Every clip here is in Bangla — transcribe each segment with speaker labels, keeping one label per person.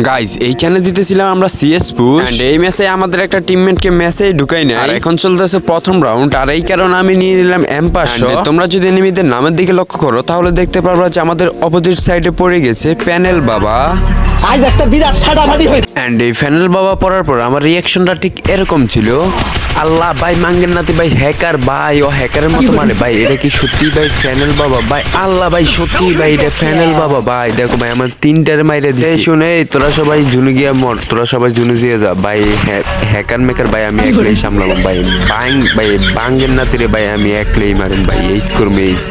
Speaker 1: গাইজ এইখানে দিতেছিলাম আমরা সিএস পুশ এন্ড এই ম্যাচে আমাদের একটা টিমমেটকে ম্যাচে ঢুকাই নাই আর এখন চলতেছে প্রথম রাউন্ড আর এই কারণে আমি নিয়ে নিলাম M500। তোমরা যদি এনিমিদের নামের দিকে লক্ষ্য করো তাহলে দেখতে পারবা যে আমাদের অপোজিট সাইডে পড়ে গেছে প্যানেল বাবা।
Speaker 2: আজ একটা বিরাট ফাটাফাটি হয়েছে।
Speaker 1: এন্ড এই প্যানেল বাবা পড়ার পর আমার রিয়াকশনটা ঠিক এরকম ছিল, আল্লাহ ভাই মাঙ্গের নাতি ভাই হ্যাকার ভাই, ও হ্যাকারের মতো মানে ভাই এটা কি সত্যি ভাই প্যানেল বাবা ভাই, আল্লাহ ভাই সত্যি ভাই এটা প্যানেল বাবা ভাই। দেখো ভাই আমার তিনটার মাইরে দিয়ে শুনে তোরা সবাই জুনে গিয়ে মর, তোরা সবাই জুনে দিয়ে যা ভাই। হ্যাকার মেকার ভাই আমি একলাই সামলাবো ভাই, ভাই বাঙ্গের নাতিরে ভাই আমি একলাই মারেন ভাই, এইস করবো এইস।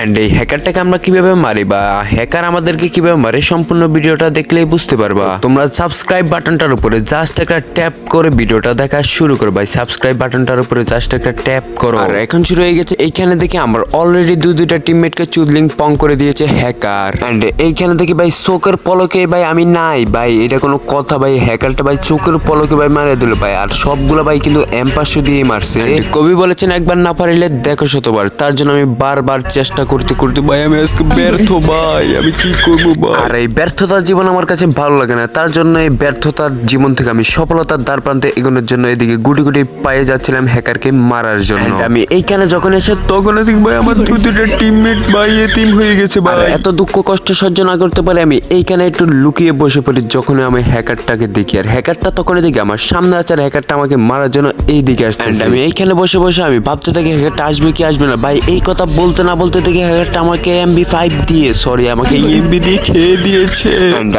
Speaker 1: এন্ড এই হ্যাকারটাকে আমরা কিভাবে মারি বা হ্যাকার আমাদেরকে কিভাবে মারে সম্পূর্ণ ভিডিওটা দেখলেই বুঝতে পারবা। তোমরা সাবস্ক্রাইব বাটনটার উপরে জাস্ট একটা ট্যাপ করে ভিডিওটা দেখা শুরু করো ভাই, সাবস্ক্রাইব বাটনটার উপরে জাস্ট একটা ট্যাপ করো। আর এখন শুরু হয়ে গেছে এইখানে দেখে আমার অলরেডি দুইটা টিমমেটকে চুদলিং পং করে দিয়েছে হ্যাকার। এন্ড এইখানে দেখি ভাই চোখের পলকে ভাই আমি নাই ভাই, এটা কোনো কথা ভাই, হ্যাকারটা ভাই চোখের পলকে ভাই মারে দিল ভাই, আর সবগুলো ভাই কিন্তু M500 দিয়ে মারছে। কবি বলেছেন একবার না পারিলে দেখো শতবার, তার জন্য আমি বারবার চেষ্টা করতে করতে ভাই আমি আজকে ব্যর্থ ভাই, আমি কি করবো ভাই। আর এই ব্যর্থতার জীবন আমার কাছে ভালো লাগে না, তার জন্য এই ব্যর্থতার জীবন থেকে আমি সফলতার দ্বার প্রান্তে এগোনোর জন্য এদিকে গুটি গুটি পায়ে যাচ্ছিলাম হ্যাকারকে মারার জন্য। আমি এইখানে যখন এসে তখন দেখি ভাই আমার দুইটা টিমমেট ভাই এতিম হয়ে গেছে ভাই। এত দুঃখ কষ্ট সহ্য না করতে পারে আমি এইখানে একটু লুকিয়ে বসে পড়ি যখন আমি হ্যাকারটাকে দেখি, আর হ্যাকারটা তখন দেখি আমার সামনে আছে আর হ্যাকারটা আমাকে মারার জন্য এই দিকে আসছে। আমি এইখানে বসে বসে আমি ভাবতে থাকি হ্যাকারটা আসবে কি আসবে না ভাই, এই কথা বলতে না বলতে দেখি হ্যাকারটা আমাকে MB5 দিয়ে আমাকে EMB দিয়ে খেয়ে দিয়েছে।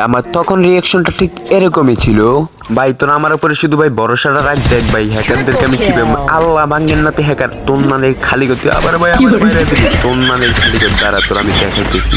Speaker 1: আমার তখন রিয়াকশনটা ঠিক এরকমই ছিল ভাই, তোরা আমার উপরে শুধু ভাই ভরসাটা রাখ, দেখ ভাই হ্যাকারদেরকে আমি কিভাবে আল্লাহ ভাঙ্গেন নাতে হ্যাকার তোর মানে খালি করতে আবার ভাই আমার বাইরে তোর মানে খালি করতে, আর তোর আমি দেখাইতেছি।